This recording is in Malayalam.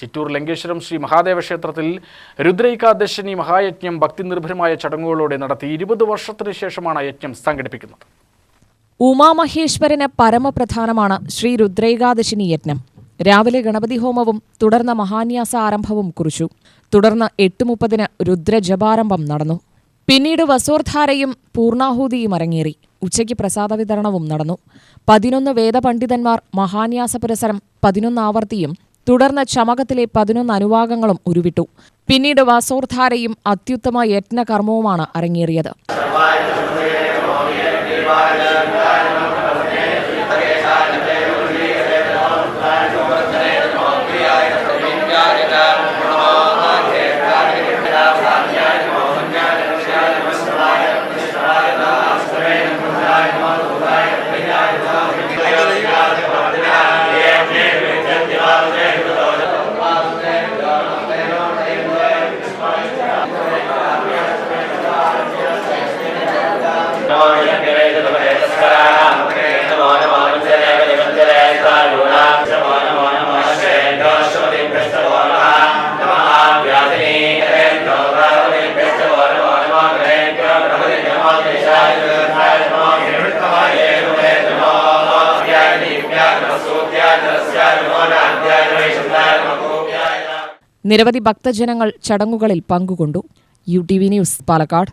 ചിറ്റൂർ ലങ്കേശ്വരം ശ്രീ മഹാദേവ ക്ഷേത്രത്തിൽ രുദ്രൈകാദശിനി മഹായജ്ഞം ഭക്തിനിർഭരമായ ചടങ്ങുകളോടെ നടത്തി 20 വർഷത്തിനു ശേഷമാണ് യജ്ഞം സംഘടിപ്പിക്കുന്നത്. ഉമാമഹേശ്വരന് പരമപ്രധാനമാണ് ശ്രീ രുദ്രൈകാദശിനി യജ്ഞം. രാവിലെ ഗണപതി ഹോമവും തുടർന്ന് മഹാന്യാസ ആരംഭവും കുറിച്ചു. തുടർന്ന് 8:30 രുദ്രജപാരംഭം നടന്നു. പിന്നീട് വസോർധാരയും പൂർണാഹൂതിയും അരങ്ങേറി. ഉച്ചയ്ക്ക് പ്രസാദ വിതരണവും നടന്നു. 11 വേദപണ്ഡിതന്മാർ മഹാന്യാസ പുരസരം 11 ആവർത്തിയും തുടർന്ന് ചമകത്തിലെ 11 അനുവാകങ്ങളും ഉരുവിട്ടു. പിന്നീട് വസോർധാരയും അത്യുത്തമ യജ്ഞകർമ്മവുമാണ് അരങ്ങേറിയത്. നിരവധി ഭക്തജനങ്ങൾ ചടങ്ങുകളിൽ പങ്കുകൊണ്ടു. UTV news, Palakkad.